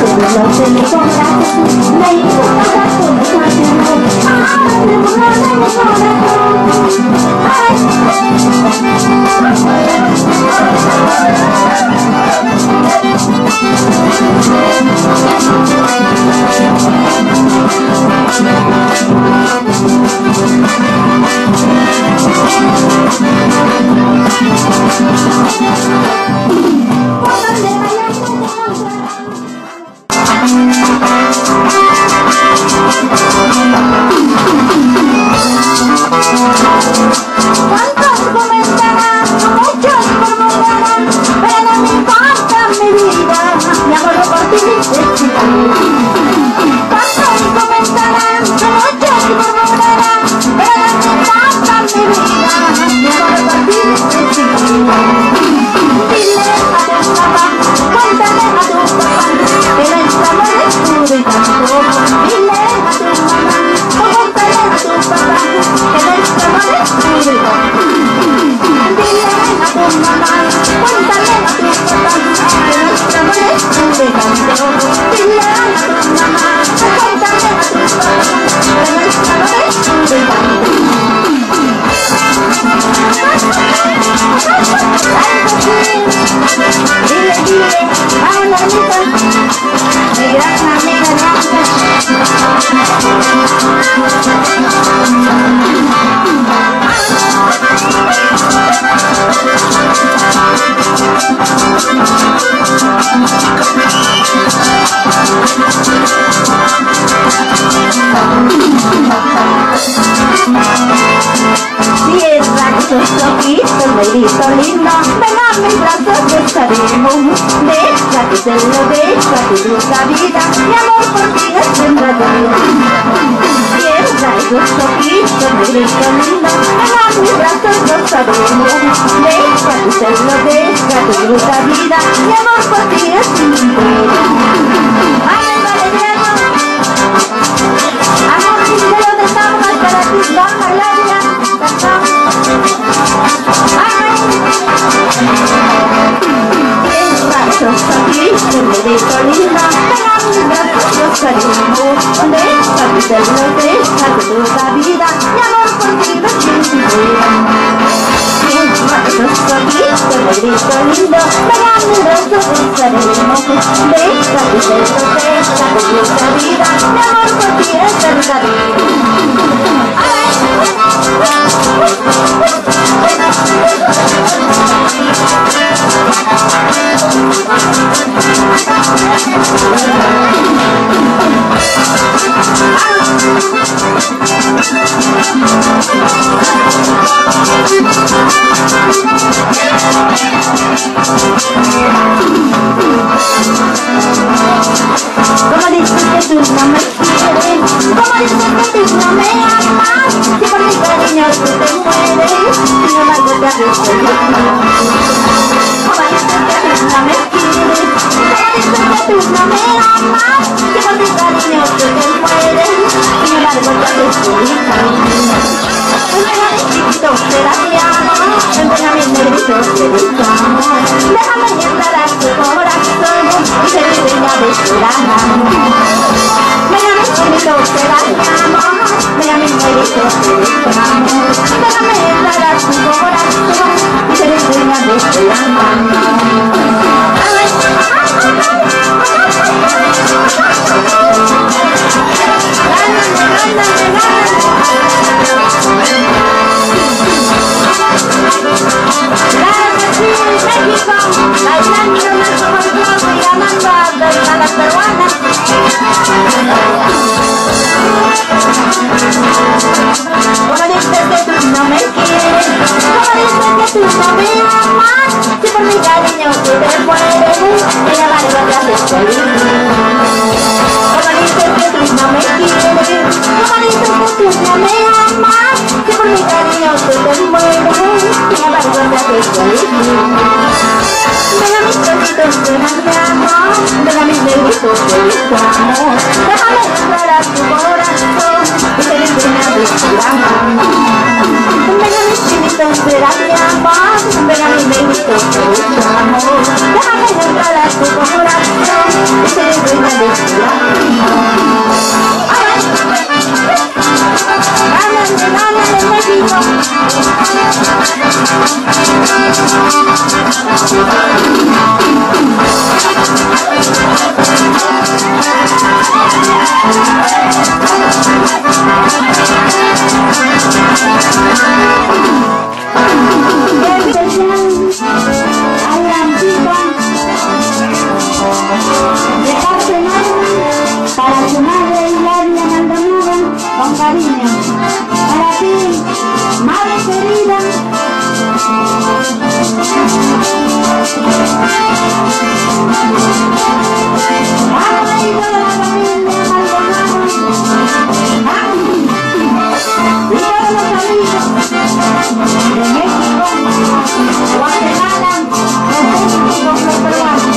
celos de mi corazón, me hizo cada conversación. Ay, me borró de mi corazón. Negrito lindo, ven a mis brazos, besaremos. Déjatelo, déjate dulce vida, mi amor por ti es verdadero. Tierra y gusto quiso, negrito lindo, ven a mis brazos, besaremos. Déjatelo, déjate dulce vida, mi amor por ti es sincero. Amén, valeriano, amor sincero de Tamas para ti, baja gloria. Negrito lindo, ven a mis brazos, besaremos. Déjatelo, déjate dulce vida, mi amor por ti es sincero. Negrito lindo, ven a mis brazos, besaremos. Déjatelo, déjate dulce vida, mi amor por ti es verdadero. Como dices que tú no me quieres, como dices que tú no me amas, si por mi cariño tú te mueres, sin embargo te arresto yo. Como dices que tú no me quieres, como dices que tú no me amas, si por mi cariño tú te mueres, sin embargo te arresto yo. Ven a mi chiquito, será mi amor, ven a mi negrito, seré tu amor. Déjame entrar a tu corazón y seré dueña de tu amor. Ven a mi chiquito, será mi amor, ven a mi negrito, seré tu amor. Déjame entrar a tu corazón y seré dueña de tu amor. Como dices que tú no me quieres, como dices que tú no me amas, si por mi cariño tú te mueres, y la barba te haces feliz. Como dices que tú no me quieres, como dices que tú no me amas, si por mi cariño tú te mueres, y la barba te haces feliz. Ven a mis cositos, ven a mi amor, ven a mis negritos, feliz tu amor. Déjame entrar a tu corazón y seré dueña de tu amor. Ven a mis chinitos, ven a mi amor, ven a mis negritos, feliz tu amor. Déjame entrar a tu corazón y seré dueña de cariño. Para ti, madre querida. Ay, toda la familia Maldonado. Y todos los amigos de México, Guatemala, los peruanos.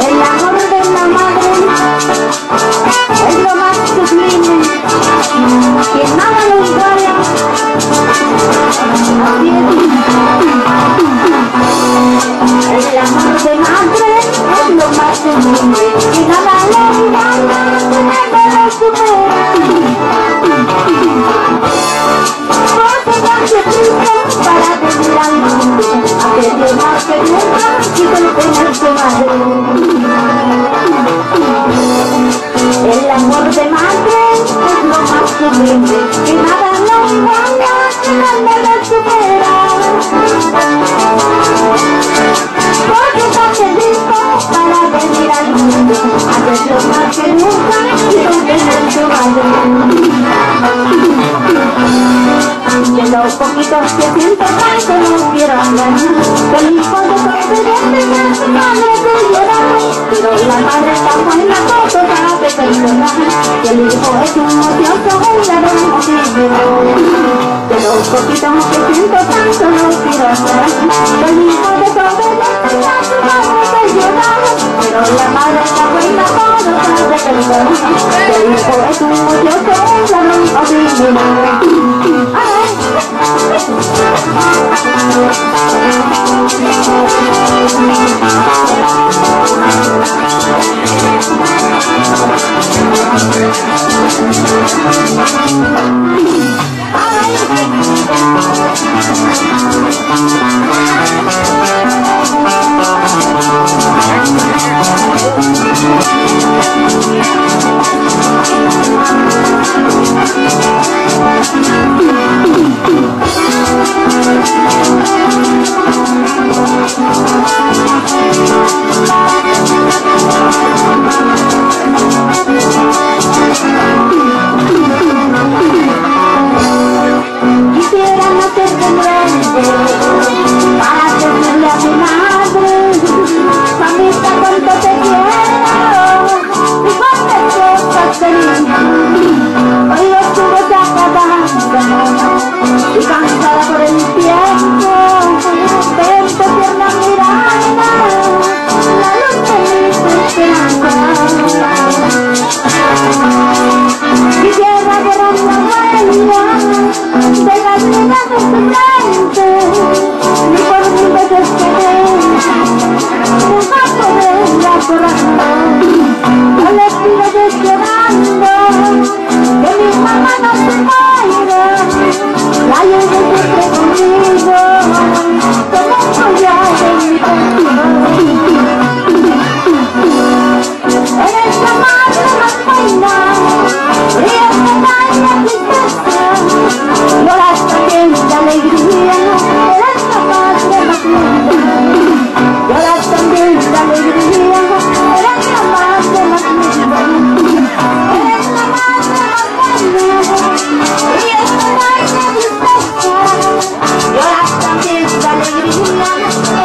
El amor de la madre es lo más sublime, que nada lo iguala. Así es. El amor de madre es lo más sublime, que nada lo iguala, que nada lo supera. Para venir al mundo, a pedir más que nunca y contener su madre. El amor de madre es lo más sublime, que nada lo iguala, que nada lo supera. Porque está rico para venir al mundo, a pedir más que nunca y contener su madre. De los poquitos que siento tanto no quiero hablar. Del hijo de sorprendente que su madre te llora. Pero la madre está buena por toda de personas. Y el hijo es un odioso, un ladrón horrible. De los poquitos que siento tanto no quiero hablar. Del hijo de sorprendente que su madre te llora. Pero la madre está buena por toda de personas. Y el hijo es un odioso, un ladrón horrible. lloras también la alegría. Eres la madre más linda, eres la madre más buena, y esta noche tristeza. Lloras también la alegría,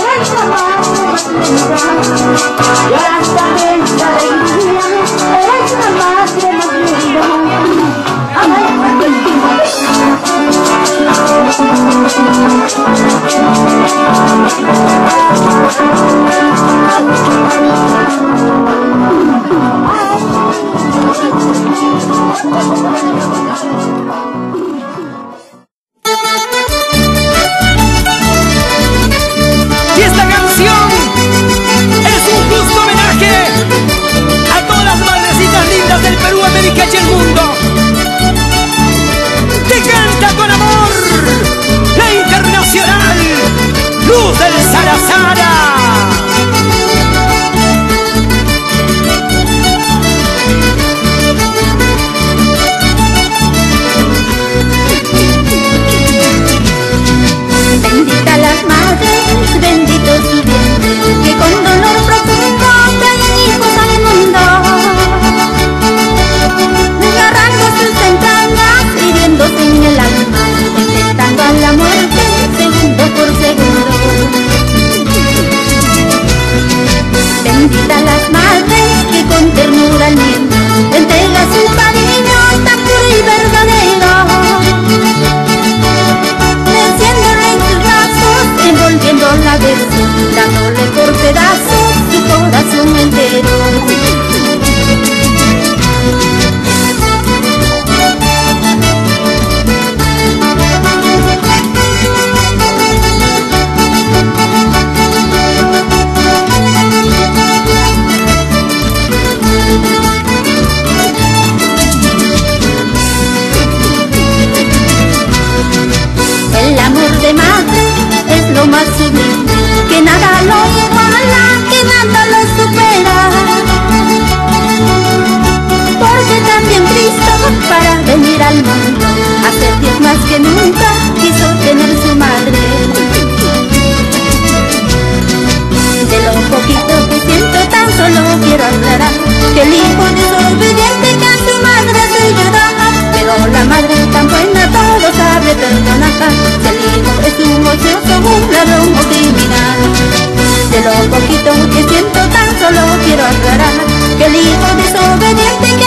eres la madre más linda. Lloras también la alegría, eres la madre más linda. Ay, Y esta canción es un justo homenaje a todas las madrecitas lindas del Perú, América y el mundo. Que canta con amor la internacional Luz del Sarazara. bendita las madres, bendito su vientre, que con dolor profundo traen hijos al mundo, desgarrando sus entrañas, hiriéndose en el alma, enfrentando a la muerte segundo por segundo. Bendita las madres que con ternura al niño entrega su cariño tan puro y verdadero, meciéndole en sus brazos, envolviéndola de besos, dándole por pedazos su corazón entero. El amor de madre es lo más sublime, que nada lo iguala, que nada lo supera. Porque también Cristo, para venir al mundo, a ser Dios más que nunca, quiso tener su madre. De lo poquito que siento tan solo quiero aclarar, que el hijo desobediente que a su madre hace llorar, pero la madre tan buena todo sabe perdonar. Si el hijo es un ocioso, un ladrón o criminal, de lo poquito que siento tan solo quiero aclarar, que el hijo desobediente que